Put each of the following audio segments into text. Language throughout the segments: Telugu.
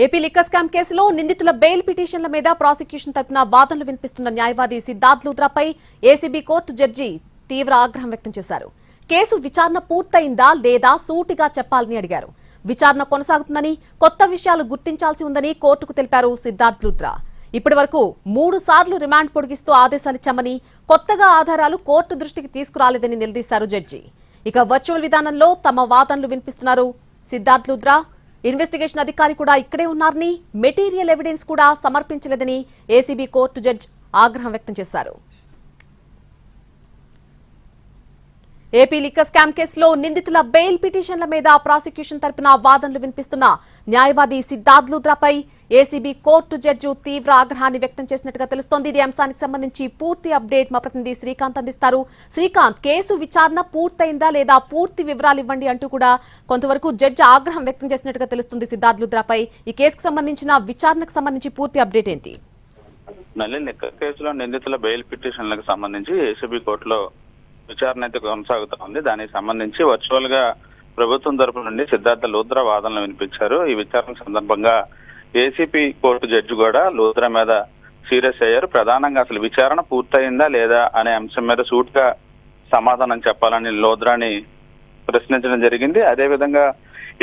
ఏపీ లిక్కర్ స్కామ్ కేసులో నిందితుల బెయిల్ పిటిషన్ల మీద ప్రాసిక్యూషన్ తరపున వాదనలు వినిపిస్తున్న న్యాయవాది సిద్ధార్థ్ లూథ్రాపై ఏసీబీ కోర్టు జడ్జి తీవ్ర ఆగ్రహం వ్యక్తం చేశారు. కేసు విచారణ పూర్తయిందా లేదా సూటిగా చెప్పాలని అడిగారు. విచారణ కొనసాగుతుందని, కొత్త విషయాలు గుర్తించాల్సి ఉందని కోర్టుకు తెలిపారు సిద్ధార్థ్ లూథ్రా. ఇప్పటి వరకు 3 సార్లు రిమాండ్ పొడిగిస్తూ ఆదేశాలిచ్చామని, కొత్తగా ఆధారాలు కోర్టు దృష్టికి తీసుకురాలేదని నిలదీశారు జడ్జి. ఇక వర్చువల్ విధానంలో తమ వాదనలు వినిపిస్తున్నారు సిద్ధార్థ్ లూథ్రా. ఇన్వెస్టిగేషన్ అధికారి కూడా ఇక్కడే ఉన్నారని, మెటీరియల్ ఎవిడెన్స్ కూడా సమర్పించలేదని ఏసీబీ కోర్టు జడ్జి ఆగ్రహం వ్యక్తం చేశారు. ఏపీ లిక్కర్ స్కామ్ కేసులో నిందితుల బెయిల్ పిటిషన్ల మీద ప్రాసిక్యూషన్ తరపున వాదనలు వినిపిస్తున్న న్యాయవాది సిద్ధార్థ్ లూథ్రాపై ఏసీబీ కోర్టు జడ్జి తీవ్ర ఆగ్రహాన్ని వ్యక్తం చేసినట్టుగా తెలుస్తోంది. ఇదే అంశానికి సంబంధించి పూర్తి అప్డేట్ మా ప్రతినిధి శ్రీకాంత్ అందిస్తారు. శ్రీకాంత్, కేసు విచారణ పూర్తయిందా లేదా పూర్తి వివరాలు ఇవ్వండి అంటూ కూడా కొంతవరకు జడ్జి ఆగ్రహం వ్యక్తం చేసినట్టుగా తెలుస్తుంది సిద్ధార్థ్ లూథ్రాపై. ఈ కేసుకు సంబంధించిన విచారణకు సంబంధించి పూర్తి అప్డేట్ ఏంటి? లిక్కర్ కేసులో నిందితుల బెయిల్ పిటిషన్లకు సంబంధించి ఏసీబీ కోర్టులో విచారణ అయితే కొనసాగుతా ఉంది. దానికి సంబంధించి వర్చువల్ గా ప్రభుత్వం తరపు నుండి సిద్ధార్థ లూథ్రా వాదనలు వినిపించారు. ఈ విచారణ సందర్భంగా ఏసీపీ కోర్టు జడ్జి కూడా లూథ్రా మీద సీరియస్ అయ్యారు. ప్రధానంగా అసలు విచారణ పూర్తయిందా లేదా అనే అంశం మీద సూటిగా సమాధానం చెప్పాలని లూథ్రాని ప్రశ్నించడం జరిగింది. అదేవిధంగా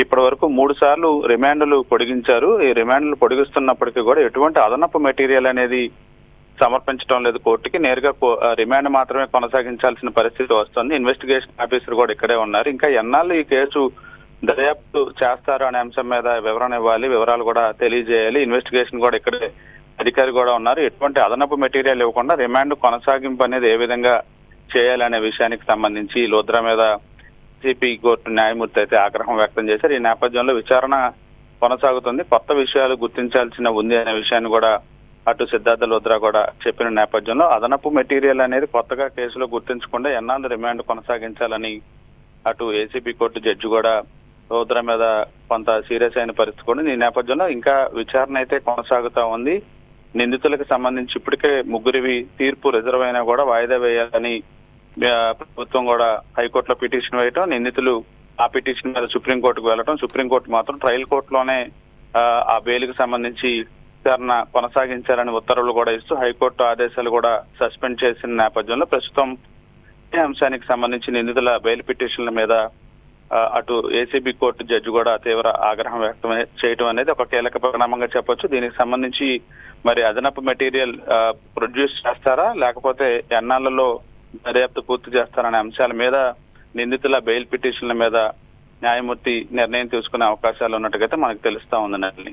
ఇప్పటి వరకు 3 సార్లు రిమాండ్లు పొడిగించారు. ఈ రిమాండ్లు పొడిగిస్తున్నప్పటికీ కూడా ఎటువంటి అదనపు మెటీరియల్ అనేది సమర్పించడం లేదు కోర్టుకి. నేరుగా రిమాండ్ మాత్రమే కొనసాగించాల్సిన పరిస్థితి వస్తుంది. ఇన్వెస్టిగేషన్ ఆఫీసర్ కూడా ఇక్కడే ఉన్నారు. ఇంకా ఎన్నాళ్ళు ఈ కేసు దర్యాప్తు చేస్తారు అనే అంశం మీద వివరణ ఇవ్వాలి, వివరాలు కూడా తెలియజేయాలి. ఇన్వెస్టిగేషన్ కూడా ఇక్కడే అధికారి కూడా ఉన్నారు. ఎటువంటి అదనపు మెటీరియల్ ఇవ్వకుండా రిమాండ్ కొనసాగింపు అనేది ఏ విధంగా చేయాలనే విషయానికి సంబంధించి లూథ్రా మీద సిపి కోర్టు న్యాయమూర్తి అయితే ఆగ్రహం వ్యక్తం చేశారు. ఈ నేపథ్యంలో విచారణ కొనసాగుతుంది. కొత్త విషయాలు గుర్తించాల్సిన ఉంది అనే విషయాన్ని కూడా అటు సిద్ధార్థ లూథ్రా కూడా చెప్పిన నేపథ్యంలో అదనపు మెటీరియల్ అనేది కొత్తగా కేసులో గుర్తించకుండా ఎన్నాళ్ళు రిమాండ్ కొనసాగించాలని అటు ఏసీబీ కోర్టు జడ్జి కూడా లూథ్రా మీద కొంత సీరియస్ అయిన పరిస్థితి కూడా. ఈ నేపథ్యంలో ఇంకా విచారణ అయితే కొనసాగుతా ఉంది. నిందితులకు సంబంధించి ఇప్పటికే 3 తీర్పు రిజర్వ్ అయినా కూడా వాయిదా వేయాలని ప్రభుత్వం కూడా హైకోర్టులో పిటిషన్ వేయటం, నిందితులు ఆ పిటిషన్ మీద సుప్రీంకోర్టుకు వెళ్ళటం, సుప్రీంకోర్టు మాత్రం ట్రయల్ కోర్టులోనే ఆ బెయిల్కి సంబంధించి విచారణ కొనసాగించాలని ఉత్తర్వులు కూడా ఇస్తూ హైకోర్టు ఆదేశాలు కూడా సస్పెండ్ చేసిన నేపథ్యంలో ప్రస్తుతం ఈ అంశానికి సంబంధించి నిందితుల బెయిల్ పిటిషన్ల మీద అటు ఏసీబీ కోర్టు జడ్జి కూడా తీవ్ర ఆగ్రహం వ్యక్తం చేయడం అనేది ఒక కీలక పరిణామంగా చెప్పొచ్చు. దీనికి సంబంధించి మరి అదనపు మెటీరియల్ ప్రొడ్యూస్ చేస్తారా లేకపోతే ఎన్నాళ్లలో దర్యాప్తు పూర్తి చేస్తారనే అంశాల మీద నిందితుల బెయిల్ పిటిషన్ల మీద న్యాయమూర్తి నిర్ణయం తీసుకునే అవకాశాలు ఉన్నట్టుగైతే మనకు తెలుస్తా ఉంది.